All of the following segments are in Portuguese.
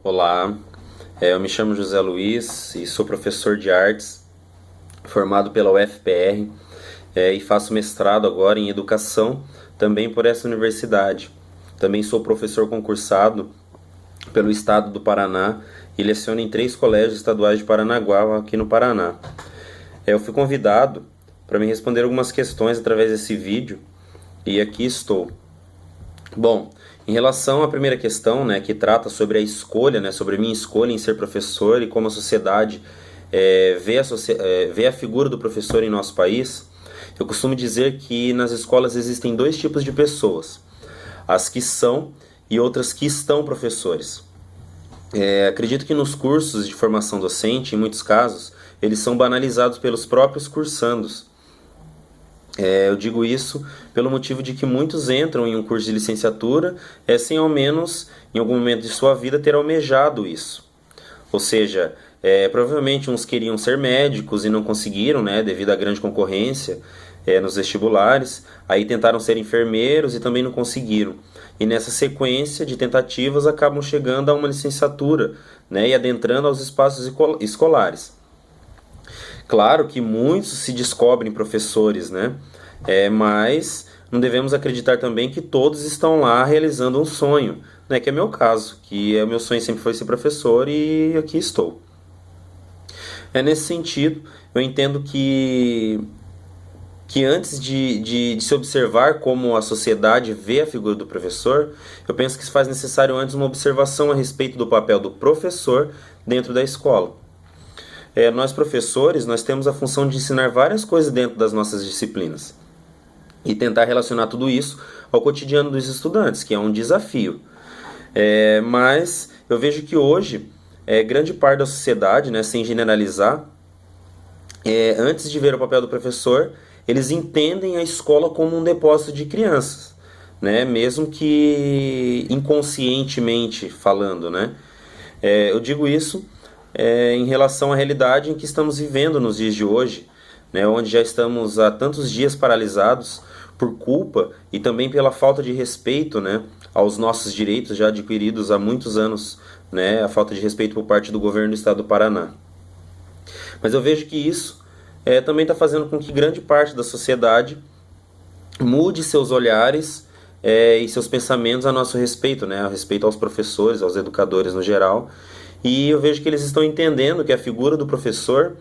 Olá, eu me chamo José Luiz e sou professor de artes, formado pela UFPR, e faço mestrado agora em educação, também por essa universidade. Também sou professor concursado pelo estado do Paraná e leciono em 3 colégios estaduais de Paranaguá, aqui no Paraná. Eu fui convidado para me responder algumas questões através desse vídeo e aqui estou. Bom, em relação à primeira questão, né, que trata sobre a escolha, né, sobre a minha escolha em ser professor e como a sociedade vê a figura do professor em nosso país, eu costumo dizer que nas escolas existem 2 tipos de pessoas: as que são e outras que estão professores. Acredito que nos cursos de formação docente, em muitos casos, eles são banalizados pelos próprios cursandos. Eu digo isso pelo motivo de que muitos entram em um curso de licenciatura sem ao menos, em algum momento de sua vida, ter almejado isso. Ou seja, provavelmente uns queriam ser médicos e não conseguiram, né, devido à grande concorrência nos vestibulares. Aí tentaram ser enfermeiros e também não conseguiram. E nessa sequência de tentativas acabam chegando a uma licenciatura, né, e adentrando aos espaços escolares. Claro que muitos se descobrem professores, né? Mas não devemos acreditar também que todos estão lá realizando um sonho, né? Que é meu caso, que o meu sonho sempre foi ser professor e aqui estou. Nesse sentido, eu entendo que antes de se observar como a sociedade vê a figura do professor, eu penso que se faz necessário antes uma observação a respeito do papel do professor dentro da escola. Nós professores, nós temos a função de ensinar várias coisas dentro das nossas disciplinas e tentar relacionar tudo isso ao cotidiano dos estudantes, que é um desafio. Mas eu vejo que hoje, grande parte da sociedade, né, sem generalizar, antes de ver o papel do professor, eles entendem a escola como um depósito de crianças, né, mesmo que inconscientemente falando, né. Eu digo isso em relação à realidade em que estamos vivendo nos dias de hoje, né, onde já estamos há tantos dias paralisados por culpa e também pela falta de respeito, né, aos nossos direitos já adquiridos há muitos anos, né, a falta de respeito por parte do governo do estado do Paraná. Mas eu vejo que isso também está fazendo com que grande parte da sociedade mude seus olhares e seus pensamentos a nosso respeito, né, a respeito aos professores, aos educadores no geral. E eu vejo que eles estão entendendo que a figura do professor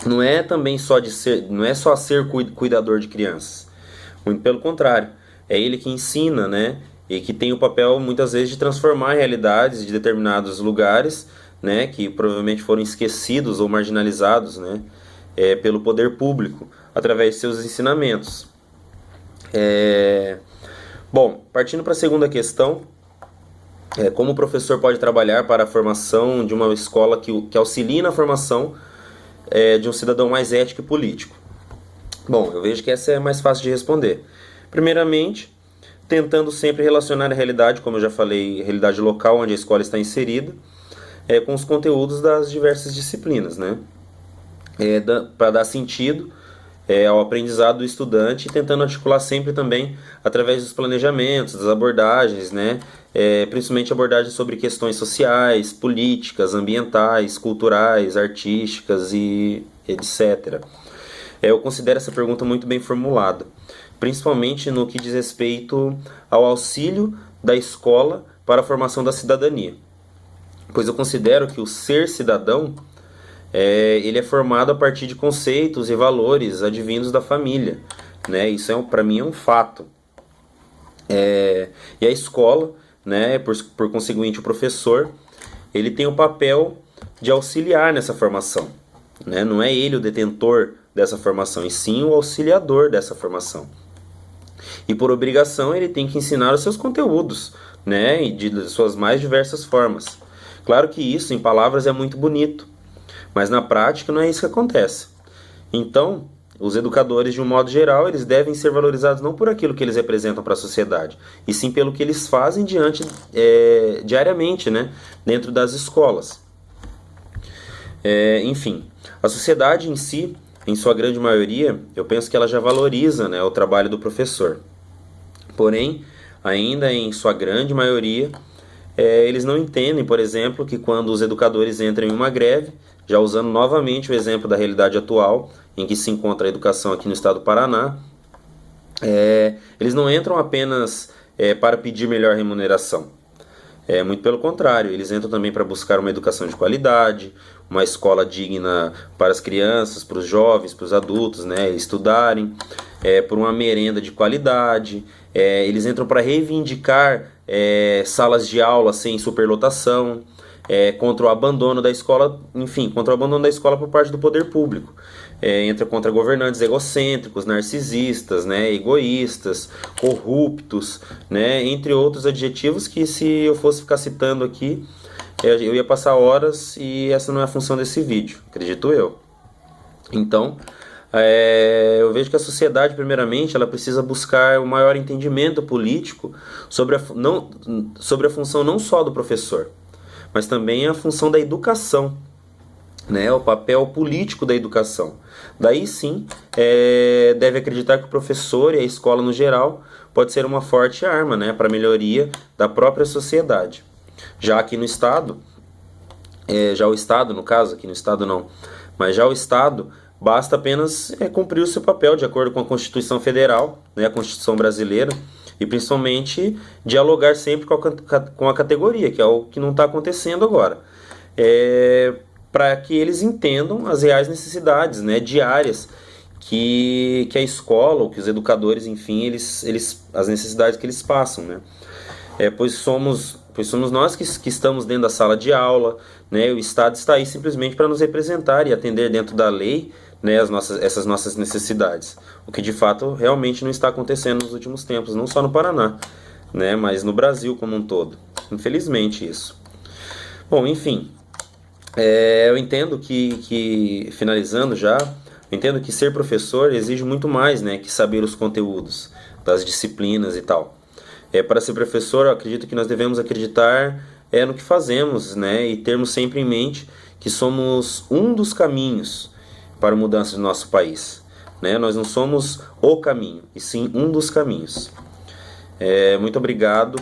não é também só de ser, não é só ser cuidador de crianças. Muito pelo contrário, é ele que ensina, né? E que tem o papel muitas vezes de transformar realidades de determinados lugares, né? Que provavelmente foram esquecidos ou marginalizados, né? Pelo poder público através de seus ensinamentos. Bom, partindo para a segunda questão, como o professor pode trabalhar para a formação de uma escola que auxilie na formação de um cidadão mais ético e político? Bom, eu vejo que essa é mais fácil de responder. Primeiramente, tentando sempre relacionar a realidade, como eu já falei, a realidade local onde a escola está inserida, com os conteúdos das diversas disciplinas, né? Para dar sentido ao aprendizado do estudante, tentando articular sempre também através dos planejamentos, das abordagens, né? Principalmente abordagens sobre questões sociais, políticas, ambientais, culturais, artísticas e etc. Eu considero essa pergunta muito bem formulada, principalmente no que diz respeito ao auxílio da escola para a formação da cidadania, pois eu considero que o ser cidadão ele é formado a partir de conceitos e valores advindos da família, né? Isso para mim é um fato. E a escola, né, por conseguinte o professor, ele tem o papel de auxiliar nessa formação, né? Não é ele o detentor dessa formação, e sim o auxiliador dessa formação. E por obrigação ele tem que ensinar os seus conteúdos, né, de suas mais diversas formas. Claro que isso em palavras é muito bonito, mas na prática não é isso que acontece. Então, os educadores, de um modo geral, eles devem ser valorizados não por aquilo que eles representam para a sociedade, e sim pelo que eles fazem diariamente, né, dentro das escolas. Enfim, a sociedade em si, em sua grande maioria, eu penso que ela já valoriza, né, o trabalho do professor. Porém, ainda em sua grande maioria, eles não entendem, por exemplo, que quando os educadores entram em uma greve, já usando novamente o exemplo da realidade atual, em que se encontra a educação aqui no estado do Paraná, eles não entram apenas para pedir melhor remuneração. Muito pelo contrário, eles entram também para buscar uma educação de qualidade, uma escola digna para as crianças, para os jovens, para os adultos, né, estudarem, por uma merenda de qualidade. Eles entram para reivindicar salas de aula sem superlotação, contra o abandono da escola, enfim, contra o abandono da escola por parte do poder público. Entra contra governantes egocêntricos, narcisistas, né, egoístas, corruptos, né, entre outros adjetivos que, se eu fosse ficar citando aqui, eu ia passar horas, e essa não é a função desse vídeo, acredito eu. Então, eu vejo que a sociedade, primeiramente, ela precisa buscar um maior entendimento político sobre a função não só do professor, mas também a função da educação, né, o papel político da educação. Daí sim, deve acreditar que o professor e a escola no geral pode ser uma forte arma, né, para a melhoria da própria sociedade. Já aqui no Estado, já o Estado, no caso, aqui no Estado não, mas já o Estado, basta apenas cumprir o seu papel de acordo com a Constituição Federal, né, a Constituição Brasileira, e principalmente dialogar sempre com a categoria, que é o que não está acontecendo agora. Para que eles entendam as reais necessidades, né, diárias que a escola, ou que os educadores, enfim, as necessidades que eles passam, né? Pois somos nós que estamos dentro da sala de aula, né? O Estado está aí simplesmente para nos representar e atender dentro da lei, né, essas nossas necessidades. O que de fato realmente não está acontecendo nos últimos tempos, não só no Paraná, né, mas no Brasil como um todo. Infelizmente isso. Bom, enfim, eu entendo que, finalizando já, eu entendo que ser professor exige muito mais, né, que saber os conteúdos das disciplinas e tal. Para ser professor, eu acredito que nós devemos acreditar no que fazemos, né, e termos sempre em mente que somos um dos caminhos para a mudança do nosso país, né? Nós não somos o caminho, e sim um dos caminhos. Muito obrigado.